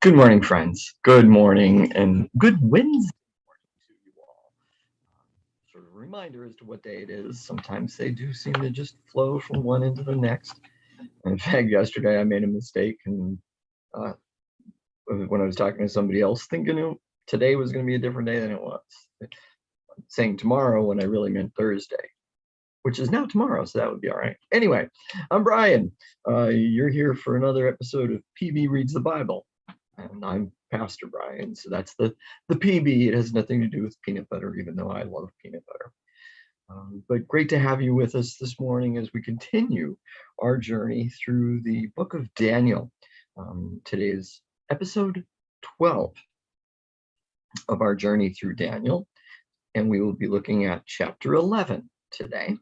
Good morning, friends. Good morning and good Wednesday morning to you all. Sort of a reminder as to what day it is. Sometimes they do seem to just flow from one into the next. In fact, yesterday I made a mistake and uh, when I was talking to somebody else, thinking today was going to be a different day than it was. Saying tomorrow when I really meant Thursday, which is now tomorrow, so that would be all right. Anyway, I'm Brian. You're here for another episode of PB Reads the Bible. And I'm Pastor Brian, so that's the PB. It has nothing to do with peanut butter, even though I love peanut butter. But great to have you with us this morning as we continue our journey through the book of Daniel. Today is episode 12 of our journey through Daniel, and we will be looking at chapter 11 today,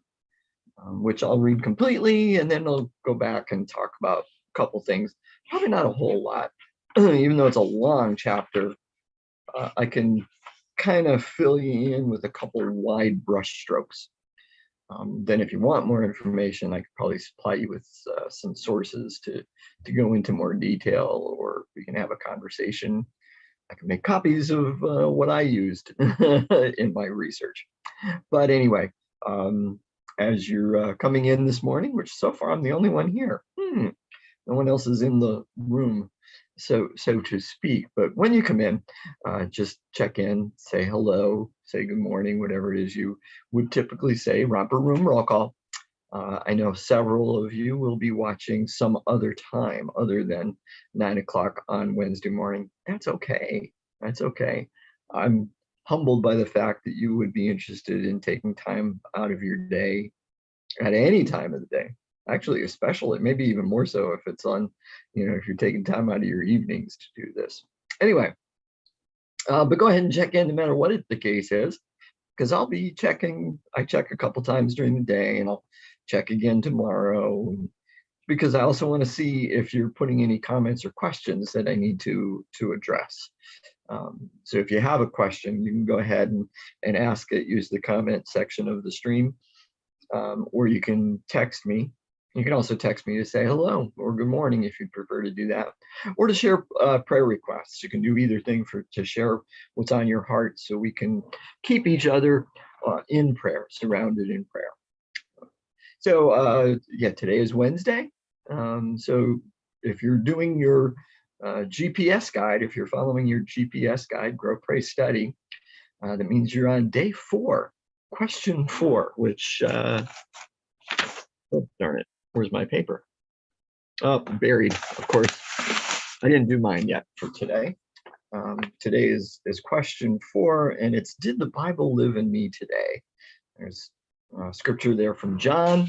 which I'll read completely, and then I'll go back and talk about a couple things. Probably not a whole lot. Even though it's a long chapter, I can kind of fill you in with a couple wide brush strokes. Then if you want more information, I could probably supply you with some sources to go into more detail, or we can have a conversation. I can make copies of what I used in my research. But anyway, as you're coming in this morning, which so far I'm the only one here. No one else is in the room, so to speak. But when you come in, just check in, say hello, say good morning, whatever it is you would typically say. Romper room roll call. I know several of you will be watching some other time other than 9 o'clock on Wednesday morning. That's okay. That's okay. I'm humbled by the fact that you would be interested in taking time out of your day at any time of the day. Actually, especially, maybe even more so if it's on, if you're taking time out of your evenings to do this. Anyway, but go ahead and check in no matter what the case is, because I'll be checking. I check a couple times during the day, and I'll check again tomorrow, because I also want to see if you're putting any comments or questions that I need to address. So if you have a question, you can go ahead and ask it. Use the comment section of the stream, or you can text me. You can also text me to say hello or good morning if you'd prefer to do that, or to share prayer requests. You can do either thing to share what's on your heart, so we can keep each other in prayer, surrounded in prayer. So yeah, today is Wednesday. So if you're doing your GPS guide, if you're following your GPS guide, Grow, Pray, Study, that means you're on day 4, question 4, which, oh, darn it. Where's my paper? Oh, buried, of course. I didn't do mine yet for today. Today is question 4, and it's, did the Bible live in me today? There's scripture there from John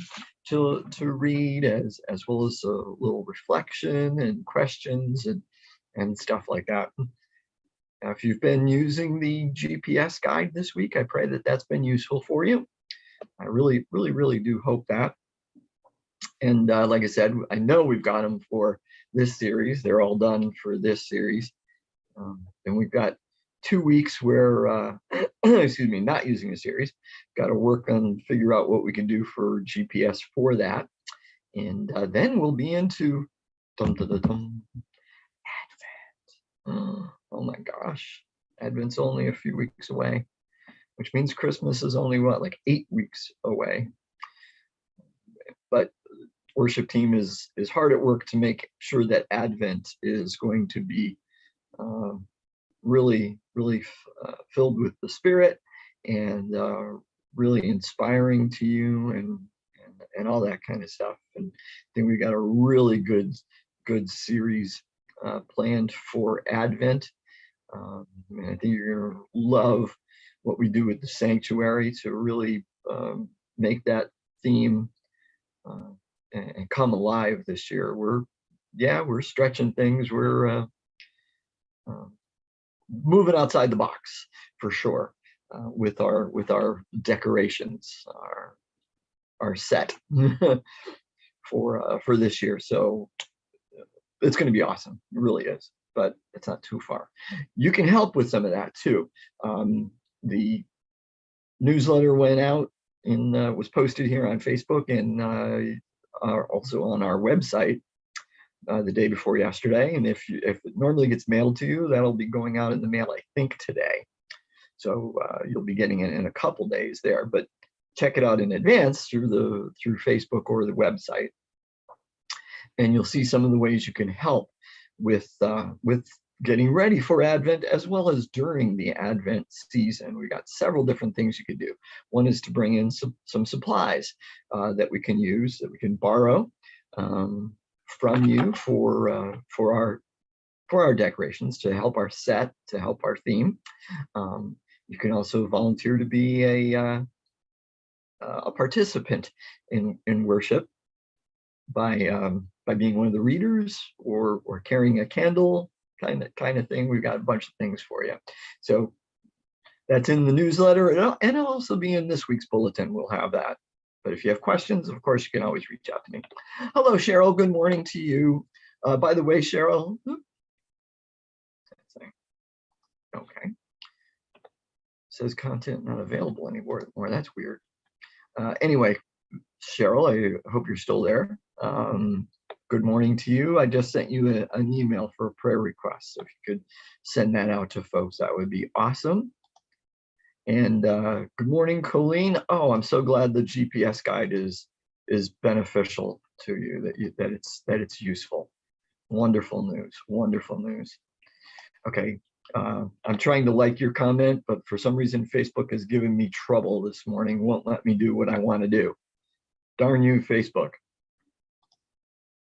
to read, as well as a little reflection and questions and stuff like that. Now, if you've been using the GPS guide this week, I pray that that's been useful for you. I really, really, really do hope that. And like I said, I know we've got them for this series. They're all done for this series. And we've got 2 weeks where, excuse me, not using a series. Got to work on, figure out what we can do for GPS for that. And then we'll be into Advent. Oh my gosh. Advent's only a few weeks away, which means Christmas is only, what, like 8 weeks away. But worship team is hard at work to make sure that Advent is going to be really, really filled with the Spirit, and really inspiring to you, and all that kind of stuff. And I think we got a really good series planned for Advent. And I think you're gonna love what we do with the sanctuary to really make that theme and come alive this year. We're stretching things. We're moving outside the box for sure with our decorations, our set for this year. So it's going to be awesome. It really is. But it's not too far. You can help with some of that too. The newsletter went out and was posted here on Facebook, and also on our website. the day before yesterday. And if it normally gets mailed to you, that'll be going out in the mail, I think, today. So you'll be getting it in a couple days there, but check it out in advance through Facebook or the website. And you'll see some of the ways you can help with getting ready for Advent, as well as during the Advent season. We got several different things you could do. One is to bring in some supplies that we can use, that we can borrow from you for our decorations, to help our set, to help our theme. You can also volunteer to be a participant in worship by being one of the readers or carrying a candle, kind of thing. We've got a bunch of things for you. So that's in the newsletter, and it'll also be in this week's bulletin. We'll have that. But if you have questions, of course, you can always reach out to me. Hello, Cheryl. Good morning to you. By the way, Cheryl. Okay. Says content not available anymore. That's weird. Anyway, Cheryl, I hope you're still there. Good morning to you. I just sent you an email for a prayer request. So if you could send that out to folks, that would be awesome. And good morning, Colleen. Oh, I'm so glad the GPS guide is beneficial to you, that it's useful. Wonderful news. Wonderful news. Okay. I'm trying to like your comment, but for some reason, Facebook has given me trouble this morning, won't let me do what I want to do. Darn you, Facebook.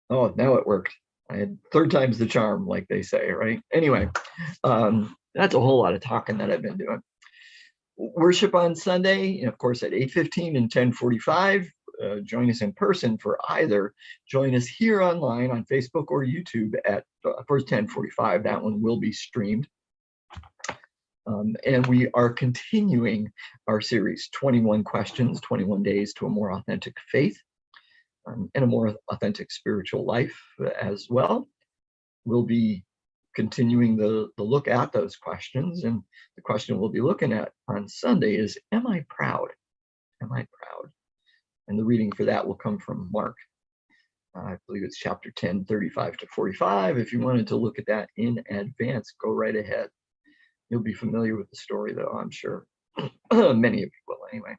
Oh, now it worked. I had third time's the charm, like they say, right? Anyway, that's a whole lot of talking that I've been doing. Worship on Sunday, and of course, at 8:15 and 10:45. Join us in person for either. Join us here online on Facebook or YouTube at first 10:45. That one will be streamed. And we are continuing our series, 21 Questions, 21 Days to a More Authentic Faith, and a more authentic spiritual life as well. We'll be continuing the look at those questions, and the question we'll be looking at on Sunday is, am I proud? Am I proud? And the reading for that will come from Mark. I believe it's chapter 10, 35 to 45. If you wanted to look at that in advance, go right ahead. You'll be familiar with the story, though, I'm sure. Many of you will, anyway.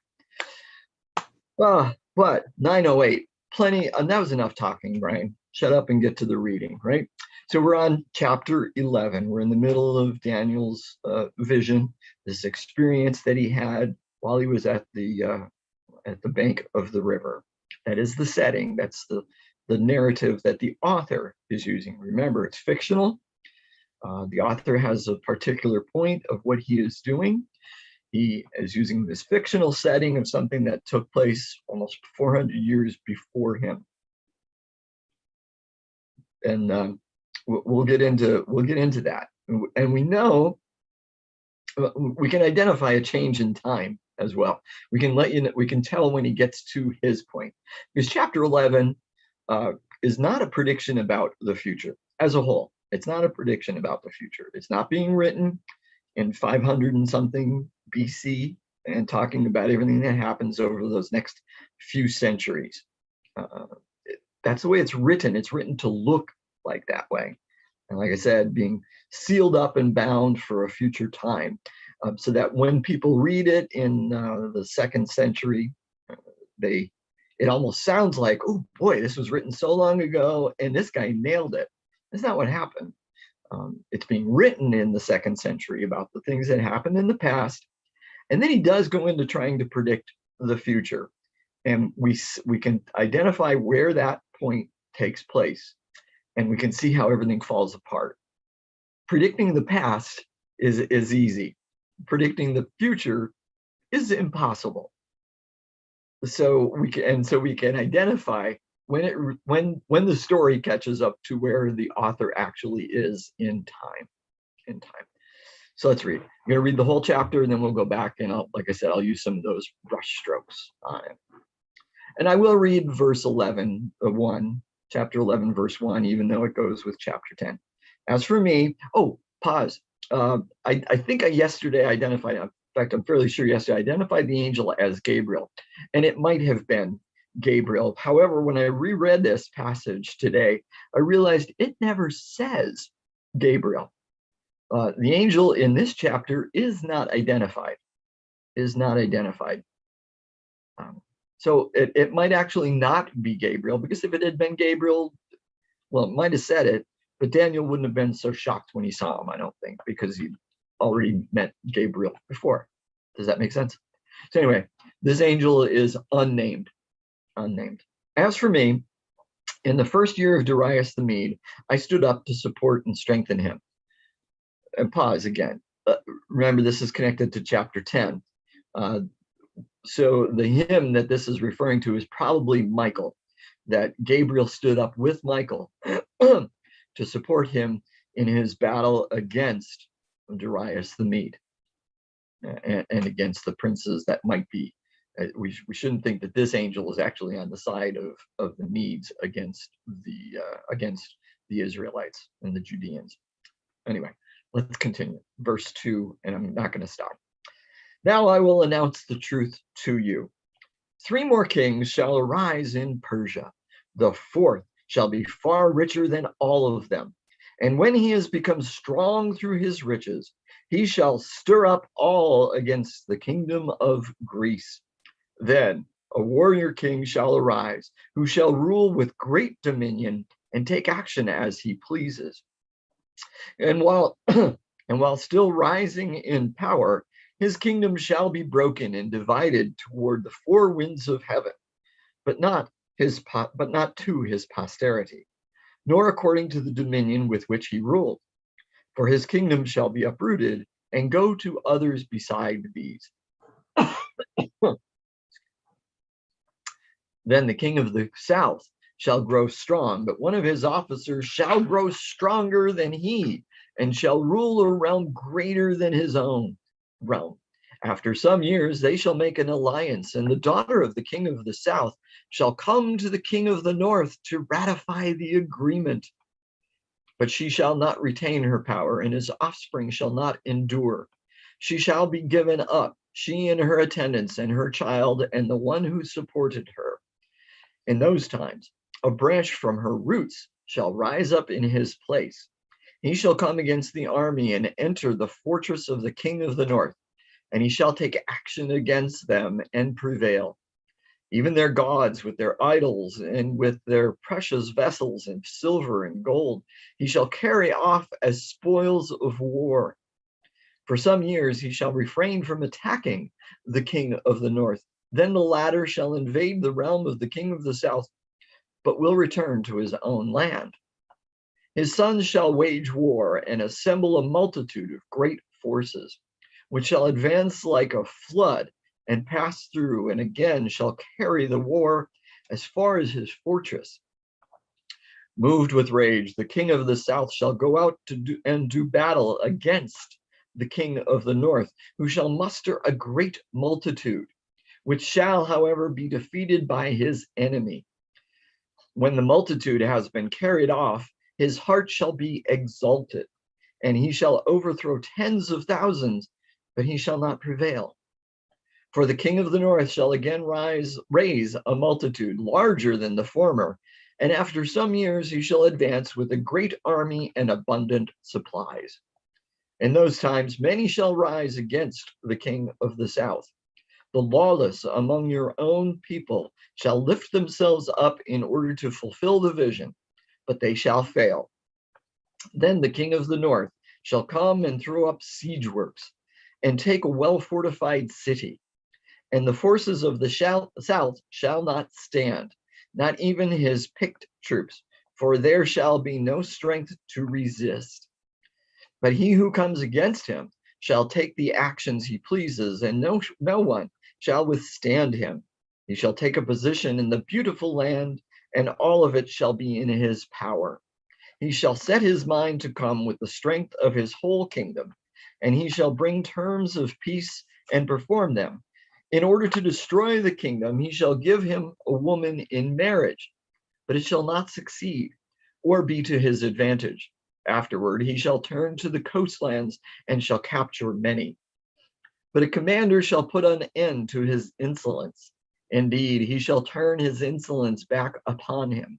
But 9:08, plenty, and that was enough talking, Brian. Shut up and get to the reading, right? So we're on chapter 11. We're in the middle of Daniel's vision, this experience that he had while he was at the bank of the river. That is the setting. That's the narrative that the author is using. Remember, it's fictional. The author has a particular point of what he is doing. He is using this fictional setting of something that took place almost 400 years before him. And we'll get into that. And we know we can identify a change in time as well. We can let you know, we can tell when he gets to his point, because chapter 11 is not a prediction about the future as a whole. It's not a prediction about the future. It's not being written in 500 and something BC and talking about everything that happens over those next few centuries. That's the way it's written. It's written to look like that way. And like I said, being sealed up and bound for a future time, so that when people read it in the 2nd century, it almost sounds like, oh boy, this was written so long ago and this guy nailed it. That's not what happened. It's being written in the 2nd century about the things that happened in the past. And then he does go into trying to predict the future. And we can identify where that point takes place. And we can see how everything falls apart. Predicting the past is easy. Predicting the future is impossible. So we can identify when the story catches up to where the author actually is in time. So let's read. I'm going to read the whole chapter, and then we'll go back, and like I said, I'll use some of those brush strokes on it. And I will read verse 11 of 1, chapter 11, verse 1, even though it goes with chapter 10. As for me, pause. I think I yesterday identified, in fact, I'm fairly sure yesterday I identified the angel as Gabriel, and it might have been Gabriel. However, when I reread this passage today, I realized it never says Gabriel. The angel in this chapter is not identified. So it might actually not be Gabriel, because if it had been Gabriel, well, it might have said it, but Daniel wouldn't have been so shocked when he saw him, I don't think, because he'd already met Gabriel before. Does that make sense? So anyway, this angel is unnamed. As for me, in the first year of Darius the Mede, I stood up to support and strengthen him. And pause again. Remember, this is connected to chapter 10. So the hymn that this is referring to is probably Michael, that Gabriel stood up with Michael to support him in his battle against Darius the Mede and against the princes that might be. We shouldn't think that this angel is actually on the side of the Medes against the Israelites and the Judeans. Anyway, let's continue. Verse 2, and I'm not going to stop. Now I will announce the truth to you. 3 more kings shall arise in Persia. The 4th shall be far richer than all of them. And when he has become strong through his riches, he shall stir up all against the kingdom of Greece. Then a warrior king shall arise, who shall rule with great dominion and take action as he pleases. And while still rising in power, his kingdom shall be broken and divided toward the 4 winds of heaven, but not to his posterity, nor according to the dominion with which he ruled. For his kingdom shall be uprooted and go to others beside these. Then the king of the south shall grow strong, but one of his officers shall grow stronger than he, and shall rule a realm greater than his own realm. After some years they shall make an alliance, and the daughter of the king of the south shall come to the king of the north to ratify the agreement. But she shall not retain her power, and his offspring shall not endure. She shall be given up, she and her attendants, and her child, and the one who supported her. In those times, a branch from her roots shall rise up in his place. He shall come against the army and enter the fortress of the king of the north, and he shall take action against them and prevail. Even their gods with their idols and with their precious vessels and silver and gold, he shall carry off as spoils of war. For some years he shall refrain from attacking the king of the north. Then the latter shall invade the realm of the king of the south, but will return to his own land. His sons shall wage war and assemble a multitude of great forces, which shall advance like a flood and pass through, and again shall carry the war as far as his fortress. Moved with rage, the king of the south shall go out to do battle against the king of the north, who shall muster a great multitude, which shall, however, be defeated by his enemy. When the multitude has been carried off, his heart shall be exalted, and he shall overthrow tens of thousands, but he shall not prevail. For the king of the north shall again raise a multitude larger than the former, and after some years he shall advance with a great army and abundant supplies. In those times many shall rise against the king of the south. The lawless among your own people shall lift themselves up in order to fulfill the vision, but they shall fail. Then the king of the north shall come and throw up siege works and take a well-fortified city. And the forces of the south shall not stand, not even his picked troops, for there shall be no strength to resist. But he who comes against him shall take the actions he pleases, and no one shall withstand him. He shall take a position in the beautiful land, and all of it shall be in his power. He shall set his mind to come with the strength of his whole kingdom, and he shall bring terms of peace and perform them. In order to destroy the kingdom, he shall give him a woman in marriage, but it shall not succeed or be to his advantage. Afterward, he shall turn to the coastlands and shall capture many. But a commander shall put an end to his insolence. Indeed, he shall turn his insolence back upon him.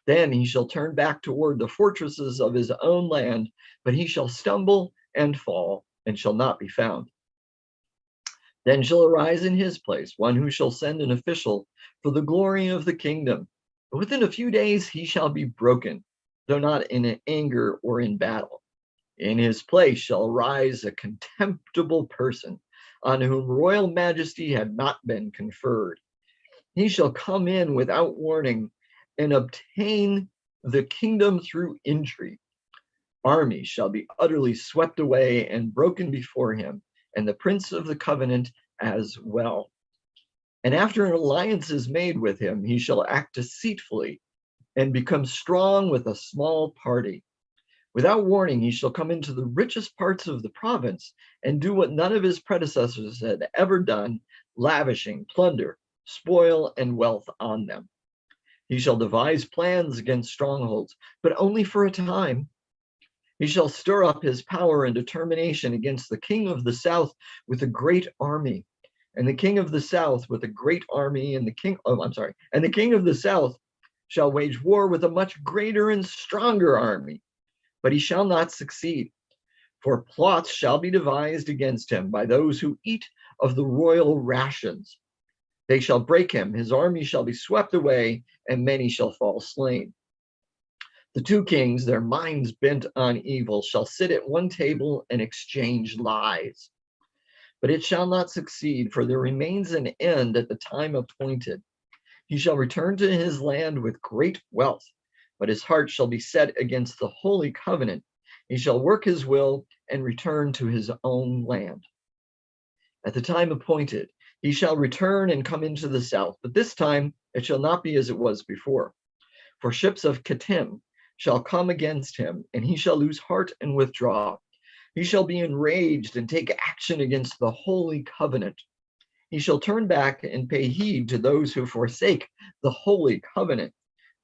Then he shall turn back toward the fortresses of his own land, but he shall stumble and fall, and shall not be found. Then shall arise in his place one who shall send an official for the glory of the kingdom. But within a few days he shall be broken, though not in anger or in battle. In his place shall rise a contemptible person, on whom royal majesty had not been conferred. He shall come in without warning and obtain the kingdom through intrigue. Armies shall be utterly swept away and broken before him, and the prince of the covenant as well. And after an alliance is made with him, he shall act deceitfully and become strong with a small party. Without warning, he shall come into the richest parts of the province and do what none of his predecessors had ever done, lavishing plunder, spoil, and wealth on them. He shall devise plans against strongholds, but only for a time. He shall stir up his power and determination against the king of the south with a great army, and the king of the south with a great army, and the king of the south shall wage war with a much greater and stronger army, but he shall not succeed, for plots shall be devised against him by those who eat of the royal rations. They shall break him, his army shall be swept away, and many shall fall slain. The two kings, their minds bent on evil, shall sit at one table and exchange lies. But it shall not succeed, for there remains an end at the time appointed. He shall return to his land with great wealth, but his heart shall be set against the holy covenant. He shall work his will and return to his own land. At the time appointed, he shall return and come into the south, but this time it shall not be as it was before. For ships of Kittim shall come against him, and he shall lose heart and withdraw. He shall be enraged and take action against the holy covenant. He shall turn back and pay heed to those who forsake the holy covenant.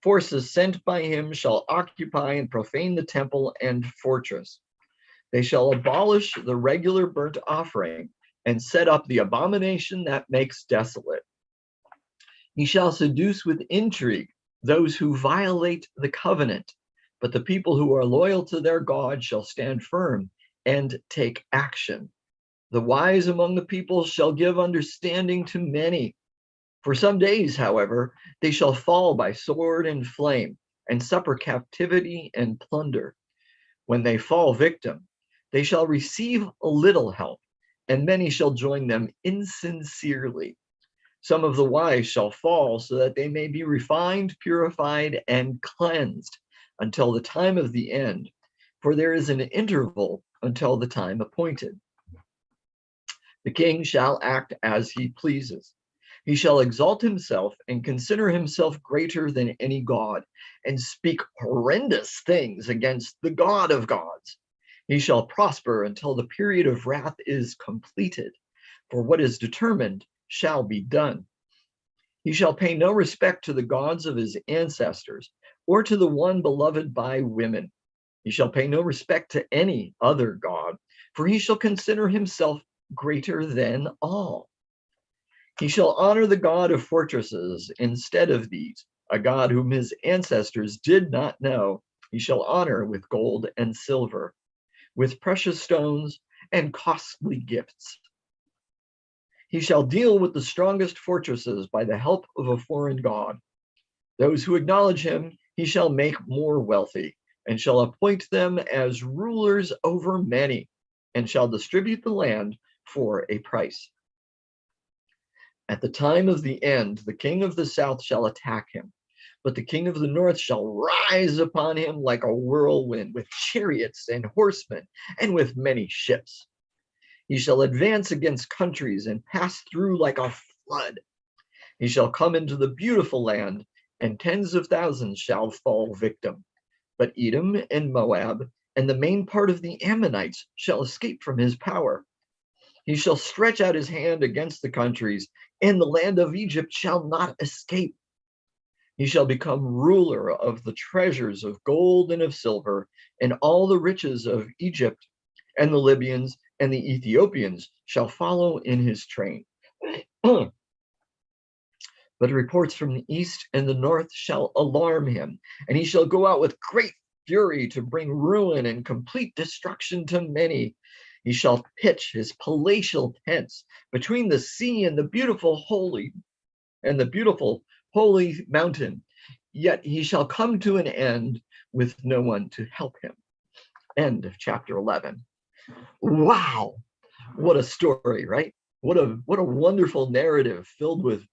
Forces sent by him shall occupy and profane the temple and fortress. They shall abolish the regular burnt offering and set up the abomination that makes desolate. He shall seduce with intrigue those who violate the covenant, but the people who are loyal to their God shall stand firm and take action. The wise among the people shall give understanding to many. For some days, however, they shall fall by sword and flame, and suffer captivity and plunder. When they fall victim, they shall receive a little help, and many shall join them insincerely. Some of the wise shall fall so that they may be refined, purified, and cleansed until the time of the end, for there is an interval until the time appointed. The king shall act as he pleases. He shall exalt himself and consider himself greater than any god, and speak horrendous things against the God of gods. He shall prosper until the period of wrath is completed, for what is determined shall be done. He shall pay no respect to the gods of his ancestors, or to the one beloved by women. He shall pay no respect to any other god, for he shall consider himself greater than all. He shall honor the God of fortresses instead of these, a God whom his ancestors did not know. He shall honor with gold and silver, with precious stones and costly gifts. He shall deal with the strongest fortresses by the help of a foreign god. Those who acknowledge him, he shall make more wealthy, and shall appoint them as rulers over many, and shall distribute the land for a price. At the time of the end, the king of the south shall attack him, but the king of the north shall rise upon him like a whirlwind, with chariots and horsemen, and with many ships. He shall advance against countries and pass through like a flood. He shall come into the beautiful land, and tens of thousands shall fall victim. But Edom and Moab and the main part of the Ammonites shall escape from his power. He shall stretch out his hand against the countries, and the land of Egypt shall not escape. He shall become ruler of the treasures of gold and of silver, and all the riches of Egypt, and the Libyans and the Ethiopians shall follow in his train. but reports from the east and the north shall alarm him, and he shall go out with great fury to bring ruin and complete destruction to many. He shall pitch his palatial tents between the sea and the beautiful holy mountain. Yet he shall come to an end with no one to help him. End of chapter 11. Wow, what a story, right? What a wonderful narrative filled with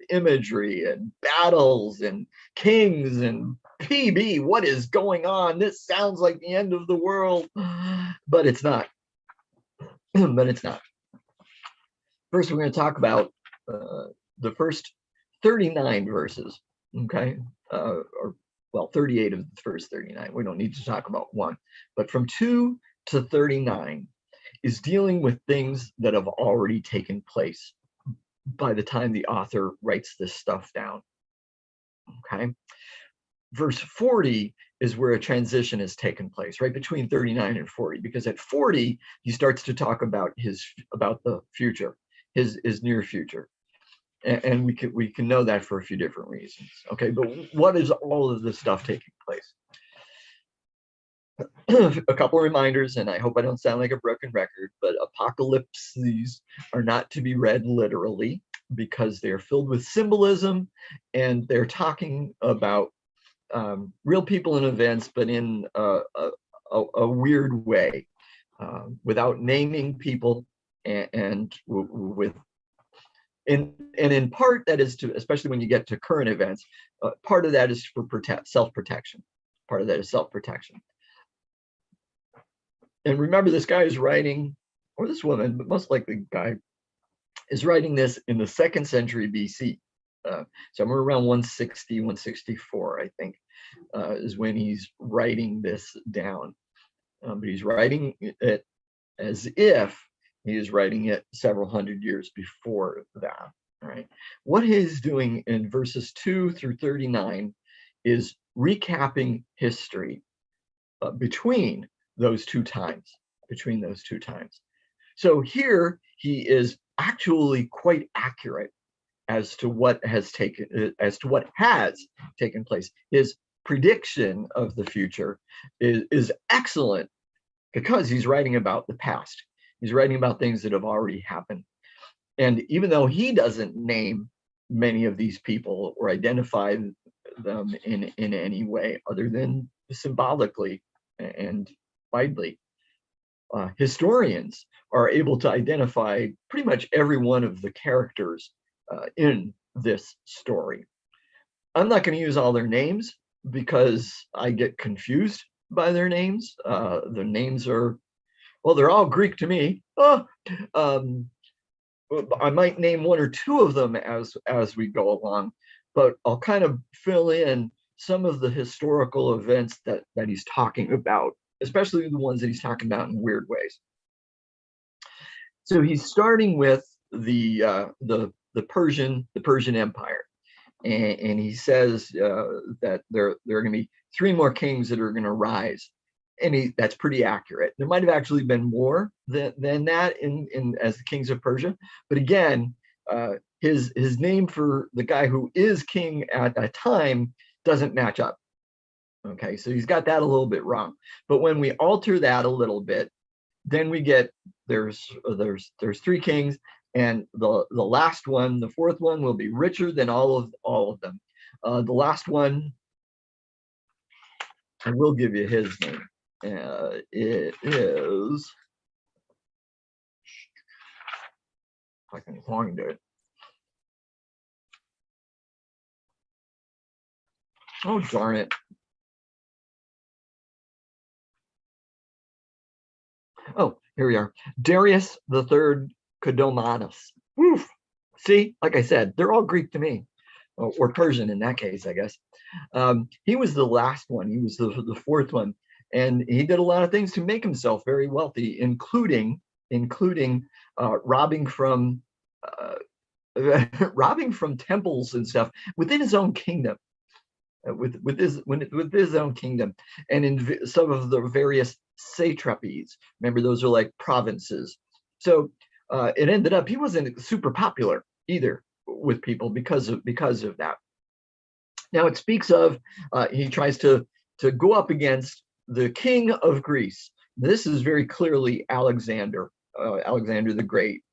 imagery and battles and kings and PB. What is going on? This sounds like the end of the world, but it's not. But it's not. First, we're going to talk about the first 39 verses. Okay, or well, 38 of the first 39. We don't need to talk about one, but from 2 to 39 is dealing with things that have already taken place by the time the author writes this stuff down. Okay, verse 40 is where a transition has taken place, right between 39 and 40, because at 40 he starts to talk about the future, his near future. And we can know that for a few different reasons. Okay, but what is all of this stuff taking place? A couple of reminders, and I hope I don't sound like a broken record, but apocalypses are not to be read literally because they're filled with symbolism, and they're talking about real people and events, but in a weird way, without naming people, and with and in part that is to, especially when you get to current events, part of that is for self-protection. Part of that is self-protection. And remember, this guy is writing, or this woman, but most likely the guy is writing this in the 2nd century BC. Somewhere around 160, 164, I think, is when he's writing this down. But he's writing it as if he is writing it several hundred years before that. All right. What he's doing in verses 2 through 39 is recapping history between those two times. So here he is actually quite accurate as to what has taken place. His prediction of the future is excellent because he's writing about the past. He's writing about things that have already happened. And even though he doesn't name many of these people or identify them in any way other than symbolically and widely, historians are able to identify pretty much every one of the characters in this story. I'm not going to use all their names because I get confused by their names. The names are, well, they're all Greek to me. I might name one or two of them as we go along, but I'll kind of fill in some of the historical events that he's talking about, especially the ones that he's talking about in weird ways. So he's starting with the Persian Empire, and he says that there are going to be 3 more kings that are going to rise, and that's pretty accurate. There might have actually been more than that in as the kings of Persia, but again, his name for the guy who is king at that time doesn't match up. Okay, so he's got that a little bit wrong. But when we alter that a little bit, then we get there's 3 kings, and the last one, the 4th one, will be richer than all of them. The last one, I will give you his name. It is, if I can find it. Oh, darn it. Oh, here we are. Darius III Dominus. Woof. See, like I said, they're all Greek to me, or Persian in that case, I guess. He was the last one. He was the 4th one, and he did a lot of things to make himself very wealthy, including robbing from temples and stuff within his own kingdom. With his own kingdom, and in some of the various satrapies. Remember, those are like provinces. So it ended up, he wasn't super popular either with people because of that. Now it speaks of he tries to go up against the king of Greece. This is very clearly Alexander, Alexander the Great,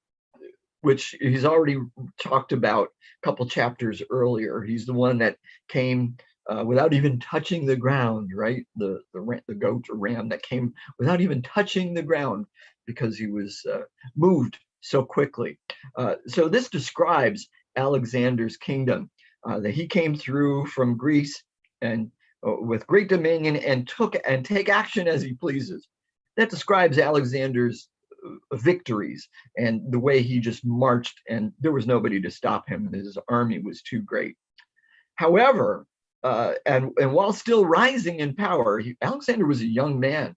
which he's already talked about a couple chapters earlier. He's the one that came without even touching the ground, right? The goat or ram that came without even touching the ground because he was moved so quickly. So this describes Alexander's kingdom, that he came through from Greece and with great dominion and take action as he pleases. That describes Alexander's victories and the way he just marched, and there was nobody to stop him. His army was too great. However, and while still rising in power, Alexander was a young man.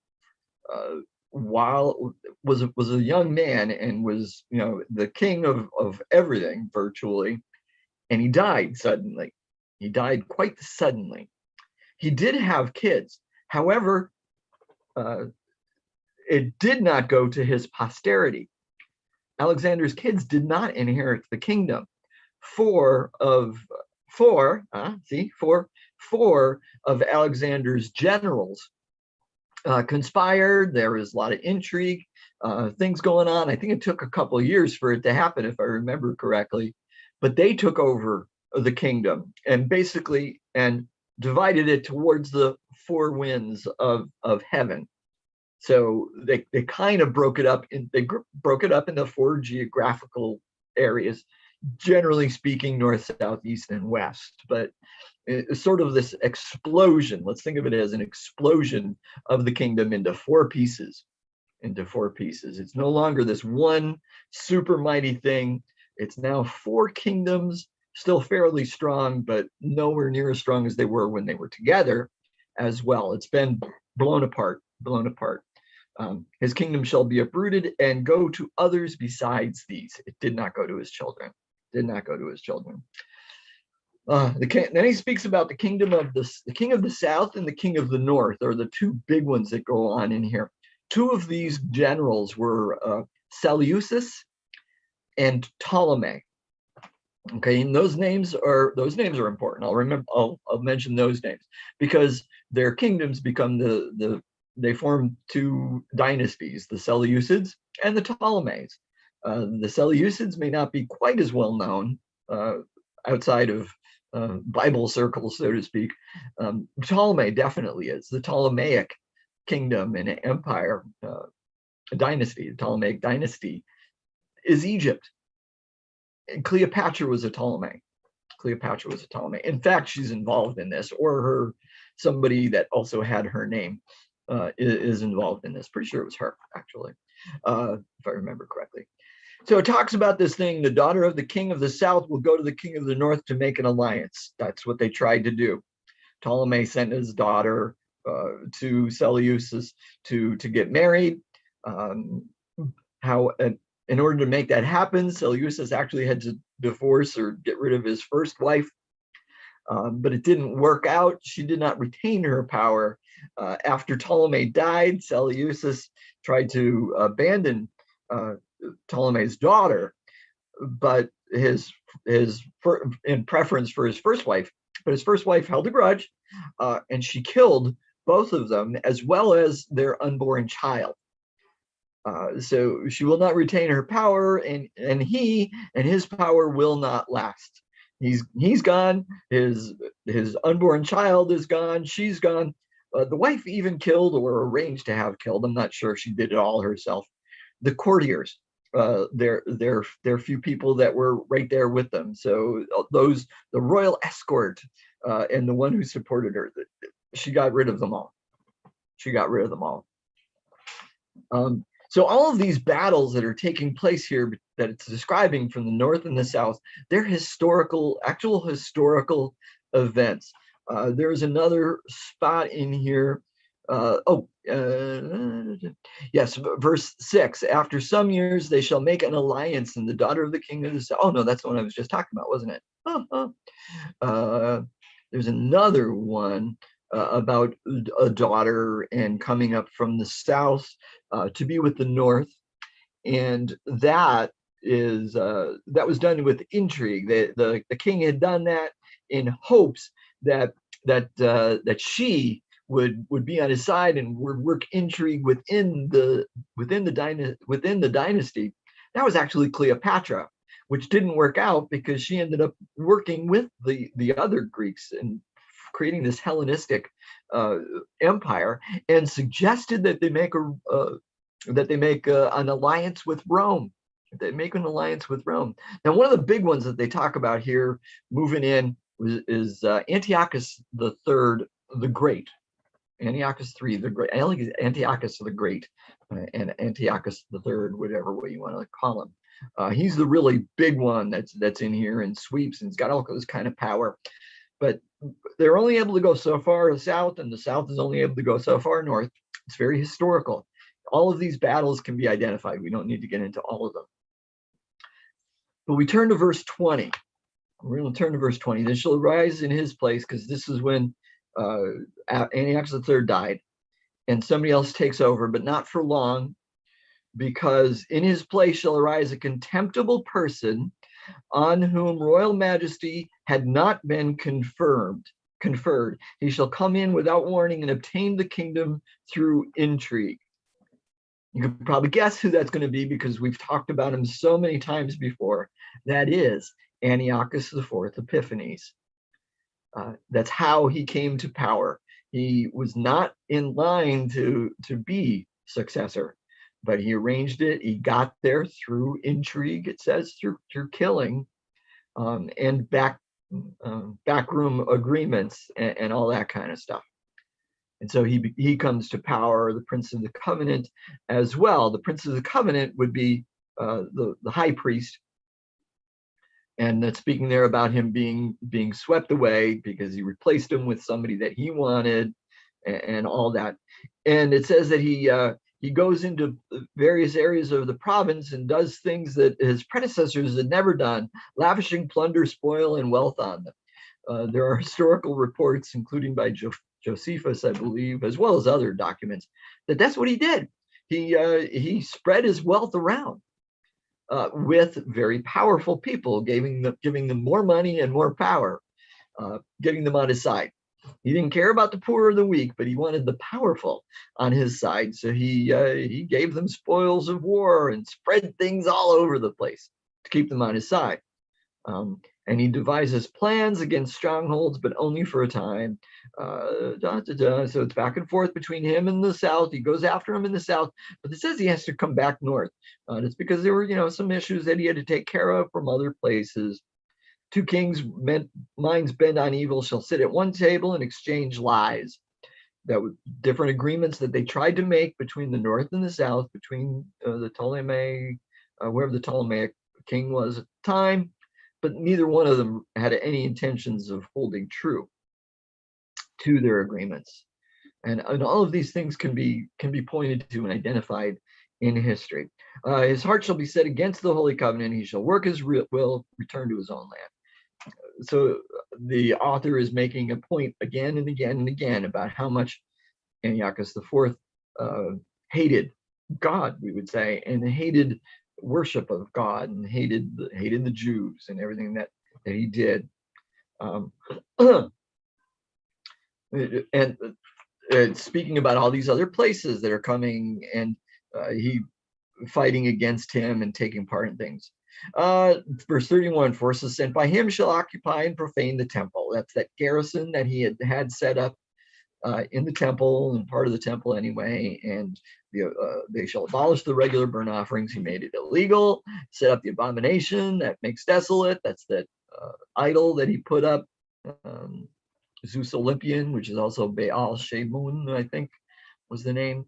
Was a young man and was, you know, the king of everything virtually, and he died suddenly. He died quite suddenly. He did have kids. However, it did not go to his posterity. Alexander's kids did not inherit the kingdom. Four of Alexander's generals conspired. There was a lot of intrigue, things going on. I think it took a couple of years for it to happen, if I remember correctly. But they took over the kingdom and basically divided it towards the four winds of heaven. So they kind of broke it up into four geographical areas, generally speaking, north, south, east, and west. But it's sort of this explosion. Let's think of it as an explosion of the kingdom into four pieces. It's no longer this one super mighty thing. It's now four kingdoms, still fairly strong, but nowhere near as strong as they were when they were together as well. It's been blown apart. His kingdom shall be uprooted and go to others besides these. It did not go to his children. Then he speaks about the kingdom of the king of the south and the king of the north are the two big ones that go on in here. Two of these generals were Seleucus and Ptolemy. Okay, and those names are important. I'll mention those names because their kingdoms become they form two dynasties, the Seleucids and the Ptolemies. The Seleucids may not be quite as well known outside of Bible circles, so to speak. Ptolemy definitely is. The Ptolemaic kingdom and empire, dynasty, the Ptolemaic dynasty, is Egypt. And Cleopatra was a Ptolemy. In fact, she's involved in this, or somebody that also had her name is involved in this. Pretty sure it was her, actually, if I remember correctly. So it talks about this thing, the daughter of the king of the south will go to the king of the north to make an alliance. That's what they tried to do. Ptolemy sent his daughter to Seleucus to get married. In order to make that happen, Seleucus actually had to divorce or get rid of his first wife, but it didn't work out. She did not retain her power. After Ptolemy died, Seleucus tried to abandon Ptolemy's daughter, but in preference for his first wife. But his first wife held a grudge, and she killed both of them as well as their unborn child. So she will not retain her power, and his power will not last. He's gone. His unborn child is gone. She's gone. The wife even killed or arranged to have killed. I'm not sure if she did it all herself. The courtiers, there few people that were right there with them. So the royal escort and the one who supported her, she got rid of them all. So all of these battles that are taking place here that it's describing from the north and the south, they're actual historical events. There's another spot in here. Yes, verse 6. After some years, they shall make an alliance, and the daughter of the king of the south. Oh no, that's the one I was just talking about, wasn't it? There's another one about a daughter and coming up from the south to be with the north, and that that was done with intrigue. The king had done that in hopes that she would be on his side and would work intrigue within the dynasty. That was actually Cleopatra, which didn't work out because she ended up working with the other Greeks and creating this Hellenistic empire, and suggested that they make an alliance with Rome. They make an alliance with Rome. Now, one of the big ones that they talk about here moving in is Antiochus III the Great. Antiochus III the Great. Antiochus the Great and Antiochus III, whatever way you want to call him. He's the really big one that's in here and sweeps, and he's got all this kind of power. But they're only able to go so far south, and the South is only able to go so far north. It's very historical. All of these battles can be identified. We don't need to get into all of them. But we turn to verse 20. We're going to turn to verse 20. Then shall arise in his place, because this is when Antiochus III died, and somebody else takes over, but not for long, because in his place shall arise a contemptible person on whom royal majesty had not been conferred. He shall come in without warning and obtain the kingdom through intrigue. You could probably guess who that's going to be, because we've talked about him so many times before. That is Antiochus IV Epiphanes. That's how he came to power. He was not in line to be successor, but he arranged it. He got there through intrigue, it says, through killing, and backroom agreements and all that kind of stuff. And so he comes to power, the Prince of the Covenant as well. The Prince of the Covenant would be the high priest. And that's speaking there about him being swept away because he replaced him with somebody that he wanted, and all that. And it says that he goes into various areas of the province and does things that his predecessors had never done, lavishing plunder, spoil, and wealth on them. There are historical reports, including by Josephus, I believe, as well as other documents, that's what he did. He spread his wealth around with very powerful people, giving them more money and more power, getting them on his side. He didn't care about the poor or the weak, but he wanted the powerful on his side. So he gave them spoils of war and spread things all over the place to keep them on his side. And he devises plans against strongholds, but only for a time. So it's back and forth between him and the South. He goes after him in the South, but it says he has to come back north. It's because there were, some issues that he had to take care of from other places. Two kings, minds bent on evil, shall sit at one table and exchange lies. That was different agreements that they tried to make between the North and the South, between the Ptolemaic, wherever the Ptolemaic king was at the time, but neither one of them had any intentions of holding true to their agreements. And all of these things can be pointed to and identified in history. His heart shall be set against the Holy Covenant. He shall work his will, return to his own land. So the author is making a point again and again and again about how much Antiochus IV hated God, we would say, and hated worship of God, and hated the Jews and everything that he did. And speaking about all these other places that are coming, and he fighting against him and taking part in things. Verse 31, forces sent by him shall occupy and profane the temple. That's that garrison that he had set up in the temple, and part of the temple anyway. And they shall abolish the regular burnt offerings. He made it illegal, set up the abomination that makes desolate. That's that idol that he put up, Zeus Olympian, which is also Baal Shemun, I think was the name.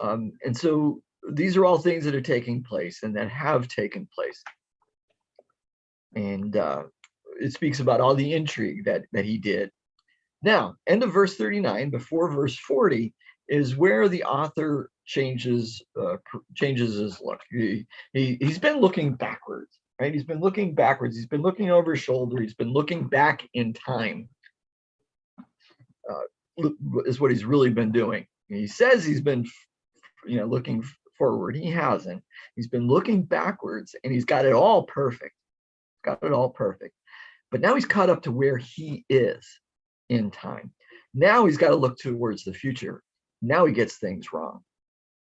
And so these are all things that are taking place and that have taken place. And it speaks about all the intrigue that he did. Now, end of verse 39, before verse 40, is where the author changes his look. He's been looking backwards, right? He's been looking backwards. He's been looking over his shoulder. He's been looking back in time. Is what he's really been doing. He says he's been, looking forward. He hasn't. He's been looking backwards, and he's got it all perfect. Got it all perfect. But now he's caught up to where he is in time. Now he's got to look towards the future. Now he gets things wrong.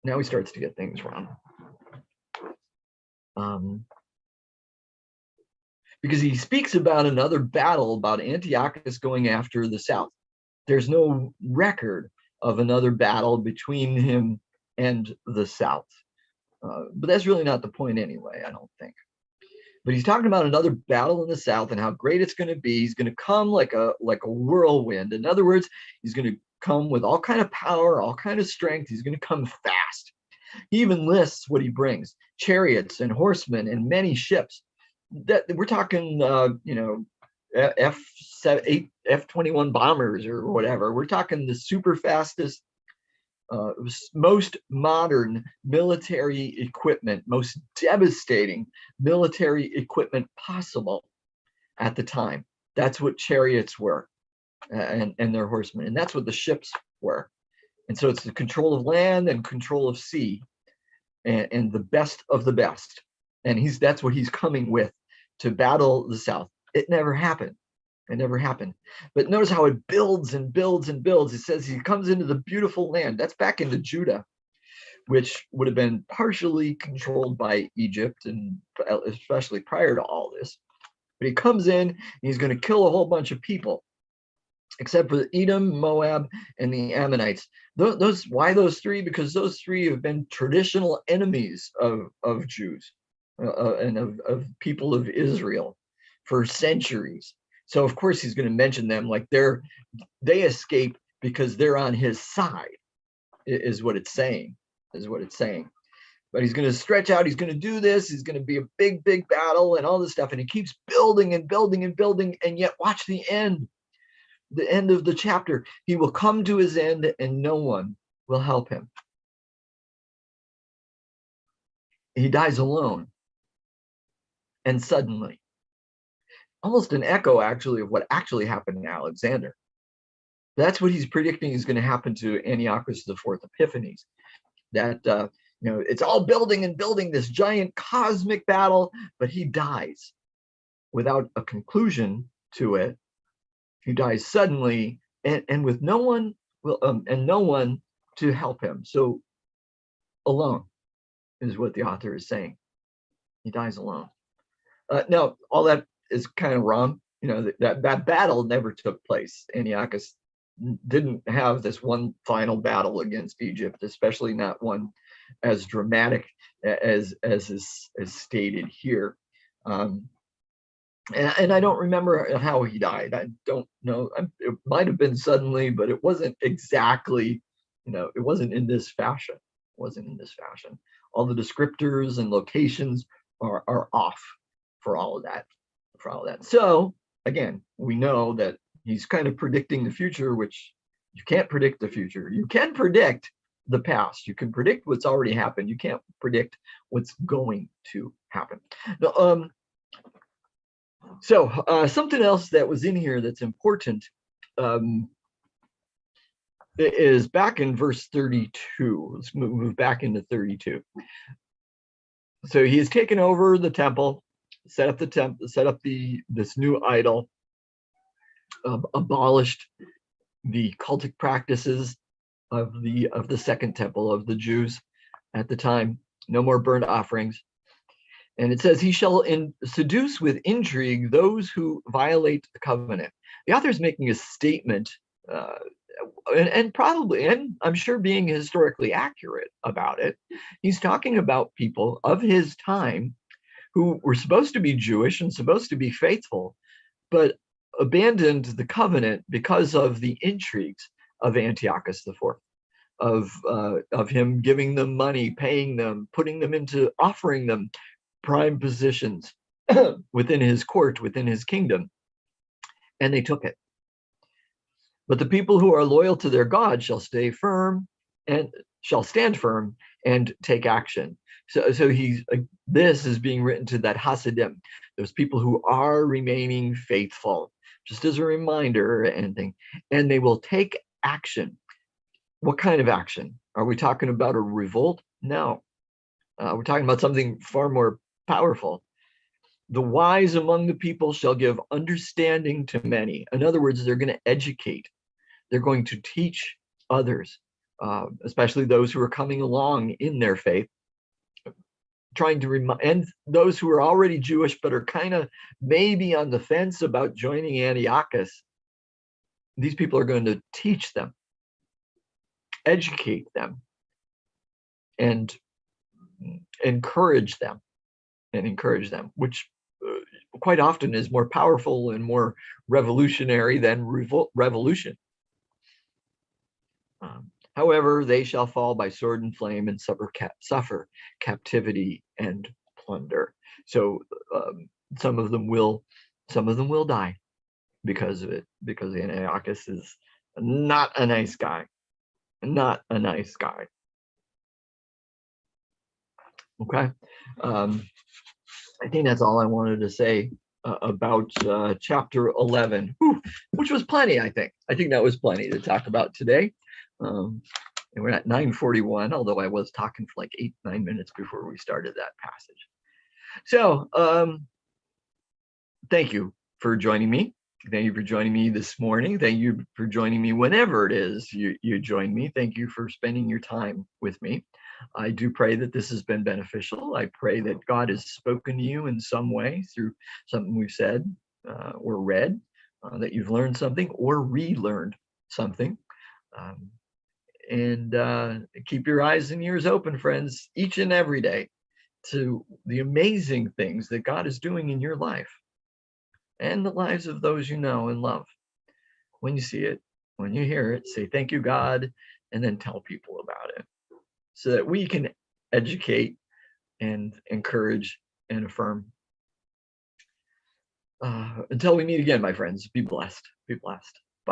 Now he starts to get things wrong. Because he speaks about another battle, about Antiochus going after the south. There's no record of another battle between him and the south. But that's really not the point anyway, I don't think. But he's talking about another battle in the south and how great it's going to be. He's going to come like a whirlwind. In other words, he's going to come with all kind of power, all kind of strength. He's going to come fast. He even lists what he brings: chariots and horsemen and many ships. That we're talking, F-21 bombers or whatever. We're talking the super fastest, most modern military equipment, most devastating military equipment possible at the time. That's what chariots were, and their horsemen, and that's what the ships were. And so it's the control of land and control of sea, and the best of the best. And that's what he's coming with to battle the south. It never happened. It never happened. But notice how it builds and builds and builds. It says he comes into the beautiful land. That's back into Judah, which would have been partially controlled by Egypt, and especially prior to all this. But he comes in and he's going to kill a whole bunch of people, except for Edom, Moab, and the Ammonites. Why those three? Because those three have been traditional enemies of Jews and of people of Israel for centuries. So of course he's going to mention them like they escape because they're on his side, is what it's saying. But he's going to stretch out. He's going to do this. He's going to be a big, big battle and all this stuff. And he keeps building and building and building. And yet watch the end of the chapter. He will come to his end and no one will help him. He dies alone. And suddenly, almost an echo actually of what actually happened to Alexander. That's what he's predicting is going to happen to Antiochus IV Epiphanes. That it's all building and building this giant cosmic battle, but he dies without a conclusion to it. He dies suddenly, and with no one to help him. So alone is what the author is saying. He dies alone. Now, all that is kind of wrong. That battle never took place. Antiochus didn't have this one final battle against Egypt, especially not one as dramatic as is stated here. And I don't remember how he died. I don't know. It might have been suddenly, but it wasn't exactly, it wasn't in this fashion. All the descriptors and locations are off for all of that. So again, we know that he's kind of predicting the future, which you can't predict the future. You can predict the past. You can predict what's already happened. You can't predict what's going to happen. Now, something else that was in here that's important is back in verse 32. Let's move back into 32. So he has taken over the temple, set up this new idol, abolished the cultic practices of the second temple of the Jews at the time. No more burnt offerings. And it says he shall seduce with intrigue those who violate the covenant. The author is making a statement, and I'm sure being historically accurate about it. He's talking about people of his time who were supposed to be Jewish and supposed to be faithful, but abandoned the covenant because of the intrigues of Antiochus IV, of him giving them money, paying them, offering them prime positions within his court, within his kingdom, and they took it. But the people who are loyal to their God shall stand firm and take action. So this is being written to that Hasidim, those people who are remaining faithful, just as a reminder, and they will take action. What kind of action? Are we talking about a revolt? No. We're talking about something far more powerful. The wise among the people shall give understanding to many. In other words, they're going to educate. They're going to teach others, especially those who are coming along in their faith, trying to remind, and those who are already Jewish but are kind of maybe on the fence about joining Antiochus. These people are going to teach them, educate them, and encourage them, which quite often is more powerful and more revolutionary than revolution. However, they shall fall by sword and flame and suffer captivity and plunder. So some of them will die because of it, because Antiochus is not a nice guy. Not a nice guy. Okay. I think that's all I wanted to say about chapter 11, which was plenty, I think. I think that was plenty to talk about today. And we're at 9:41, although I was talking for like 8-9 minutes before we started that passage. So thank you for joining me. Thank you for joining me this morning. Thank you for joining me whenever it is you join me. Thank you for spending your time with me. I do pray that this has been beneficial. I pray that God has spoken to you in some way through something we've said or read, that you've learned something or relearned something. And keep your eyes and ears open, friends, each and every day to the amazing things that God is doing in your life and the lives of those you know and love. When you see it, when you hear it, say, thank you, God, and then tell people about it so that we can educate and encourage and affirm. Until we meet again, my friends, be blessed. Be blessed.